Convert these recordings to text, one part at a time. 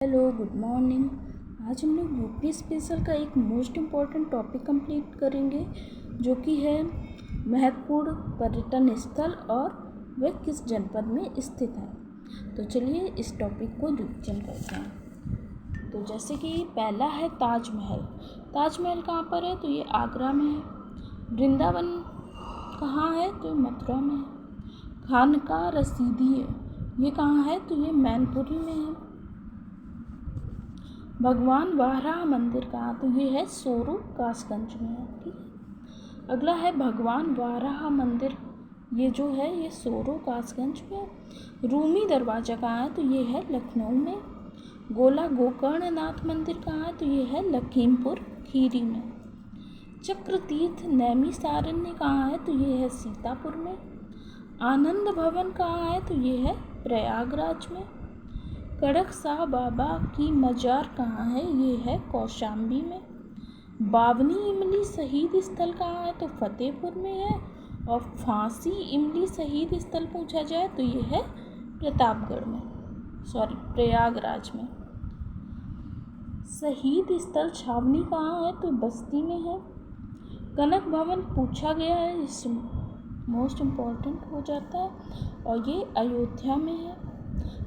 Hello, good morning. आज हम लोग यूपी स्पेशल का एक मोस्ट इम्पॉर्टेंट टॉपिक कंप्लीट करेंगे, जो कि है महत्वपूर्ण पर्यटन स्थल और वह किस जनपद में स्थित है। तो चलिए इस टॉपिक को रिविजन करते हैं। तो जैसे कि पहला है ताजमहल। ताजमहल कहाँ पर है? तो ये आगरा में है। वृंदावन कहाँ है? तो मथुरा में है। खानका रसीदी है, ये कहाँ है? तो ये मैनपुरी में है। भगवान वाराह मंदिर कहाँ? तो ये है सोरू कासगंज में है। ठीक है। अगला है भगवान वाराह मंदिर, ये जो है ये सोरू कासगंज में है। रूमी दरवाज़ा कहाँ है? तो ये है लखनऊ में। गोला गोकर्णनाथ मंदिर कहाँ है? तो ये है लखीमपुर खीरी में। चक्र तीर्थ नैमिषारण्य कहाँ है? तो ये है सीतापुर में। आनंद भवन कहाँ है? तो ये है प्रयागराज में। कड़क साह बाबा की मजार कहाँ है? ये है कौशाम्बी में। बावनी इमली शहीद स्थल कहाँ है? तो फतेहपुर में है। और फांसी इमली शहीद स्थल पूछा जाए तो ये है प्रतापगढ़ में, प्रयागराज में। शहीद स्थल छावनी कहाँ है? तो बस्ती में है। कनक भवन पूछा गया है, इस मोस्ट इम्पॉर्टेंट हो जाता है, और ये अयोध्या में है।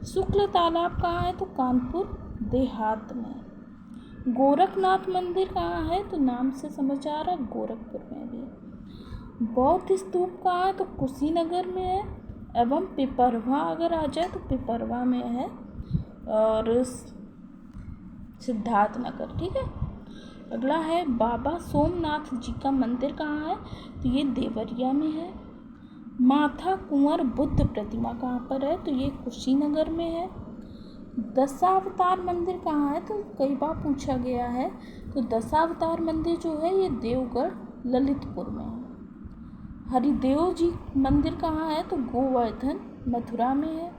शुक्ल तालाब कहाँ है? तो कानपुर देहात में। गोरखनाथ मंदिर कहाँ है? तो नाम से समझ आ रहा है गोरखपुर में भी। बौद्ध स्तूप कहाँ है? तो कुशीनगर में है। एवं पिपरवा अगर आ जाए तो पिपरवा में है, और सिद्धार्थनगर। ठीक है। अगला है बाबा सोमनाथ जी का मंदिर कहाँ है? तो ये देवरिया में है। माथा कुंवर बुद्ध प्रतिमा कहाँ पर है? तो ये कुशीनगर में है। दशावतार मंदिर कहाँ है? तो कई बार पूछा गया है। तो दशावतार मंदिर जो है ये देवगढ़ ललितपुर में है। हरिदेव जी मंदिर कहाँ है? तो गोवर्धन मथुरा में है।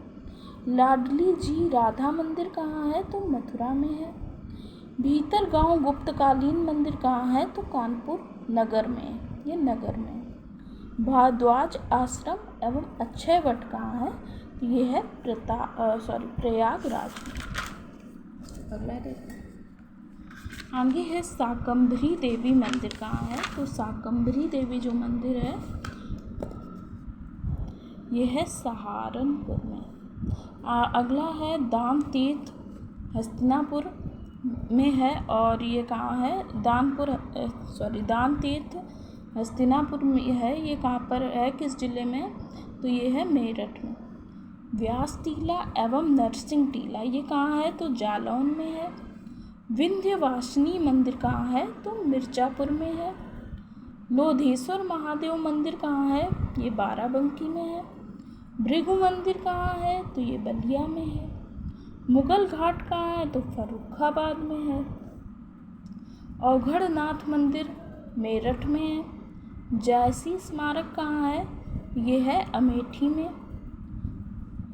लाडली जी राधा मंदिर कहाँ है? तो मथुरा में है। भीतर गांव गुप्तकालीन मंदिर कहाँ है? तो कानपुर नगर में, ये नगर में। भारद्वाज आश्रम एवं अक्षय वट कहाँ है? तो ये है प्रयागराज में। अगला देखते हैं। आगे है शाकंभरी देवी मंदिर कहाँ है? तो शाकंभरी देवी जो मंदिर है ये है सहारनपुर में। अगला है दान तीर्थ हस्तिनापुर में है, और ये कहाँ है? दान तीर्थ हस्तिनापुर में है। ये कहाँ पर है, किस जिले में? तो ये है मेरठ में। व्यास टीला एवं नरसिंह टीला ये कहाँ है? तो जालौन में है। विंध्यवासिनी मंदिर कहाँ है? तो मिर्जापुर में है। लोधेश्वर महादेव मंदिर कहाँ है? ये बाराबंकी में है। भृगु मंदिर कहाँ है? तो ये बलिया में है। मुगल घाट कहाँ है? तो फर्रुखाबाद में है। औघड़नाथ मंदिर मेरठ में है। जायसी स्मारक कहाँ है? ये है अमेठी में।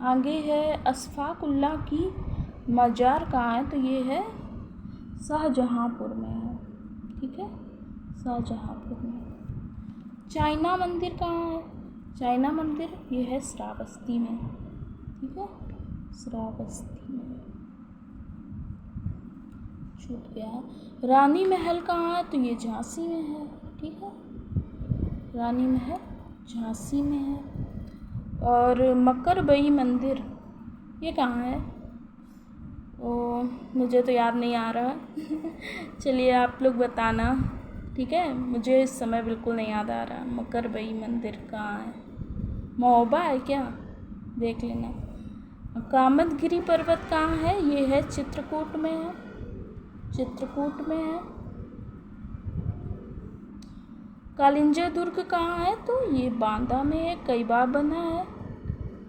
आगे है अशफाकुल्लाह की मजार कहाँ है? तो ये है शाहजहाँपुर में है। ठीक है, शाहजहाँपुर में। चाइना मंदिर कहाँ है? चाइना मंदिर ये है श्रावस्ती में। ठीक है, श्रावस्ती में। छूट गया है। रानी महल कहाँ है? तो ये झांसी में है। ठीक है, रानी महल झांसी में है। और मकरबई मंदिर ये कहाँ है? मुझे तो याद नहीं आ रहा चलिए आप लोग बताना। ठीक है, मुझे इस समय बिल्कुल नहीं याद आ रहा मकरबई मंदिर कहाँ है। महोबा है क्या? देख लेना। कामदगिरी पर्वत कहाँ है? ये है चित्रकूट में है। चित्रकूट में है। कालिंजा दुर्ग कहाँ है? तो ये बांदा में है, कई बार बना है।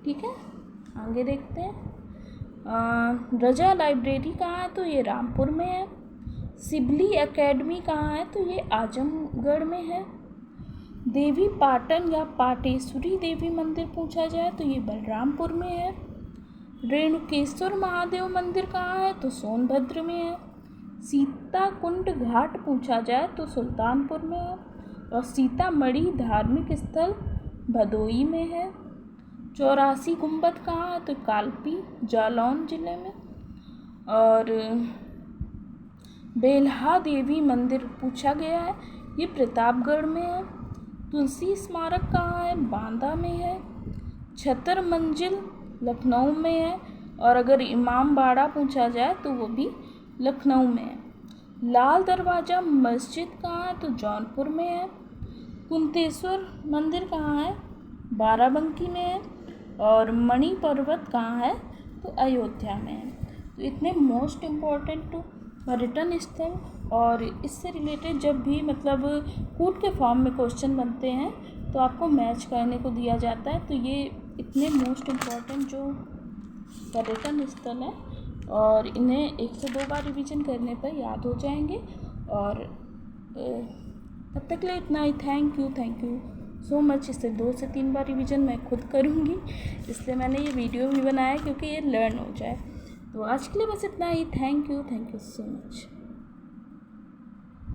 ठीक है, आगे देखते हैं। रजा लाइब्रेरी कहाँ है? तो ये रामपुर में है। सिबली एकेडमी कहाँ है? तो ये आजमगढ़ में है। देवी पाटन या पाटेश्वरी देवी मंदिर पूछा जाए तो ये बलरामपुर में है। रेणुकेश्वर महादेव मंदिर कहाँ है? तो सोनभद्र में है। सीता कुंड घाट पूछा जाए तो सुल्तानपुर में है। और सीतामढ़ी धार्मिक स्थल भदोई में है। 84 गुंबद कहाँ है? तो कालपी जालौन जिले में। और बेल्हा देवी मंदिर पूछा गया है, ये प्रतापगढ़ में है। तुलसी स्मारक कहाँ है? बांदा में है। छतर मंजिल लखनऊ में है। और अगर इमाम बाड़ा पूछा जाए तो वो भी लखनऊ में है। लाल दरवाज़ा मस्जिद कहाँ है? तो जौनपुर में है। कुंतेश्वर मंदिर कहाँ है? बाराबंकी में है। और मणि पर्वत कहाँ है? तो अयोध्या में है। तो इतने मोस्ट इम्पॉर्टेंट पर्यटन स्थल, और इससे रिलेटेड जब भी मतलब कूट के फॉर्म में क्वेश्चन बनते हैं तो आपको मैच करने को दिया जाता है। तो ये इतने मोस्ट इम्पॉर्टेंट जो पर्यटन स्थल हैं, और इन्हें 1 से 2 बार रिवीजन करने पर याद हो जाएंगे। और तब तक के लिए इतना ही। Thank you so much. इससे 2 से 3 बार रिवीजन मैं खुद करूँगी, इसलिए मैंने ये वीडियो भी बनाया क्योंकि ये लर्न हो जाए। तो आज के लिए बस इतना ही। Thank you so much.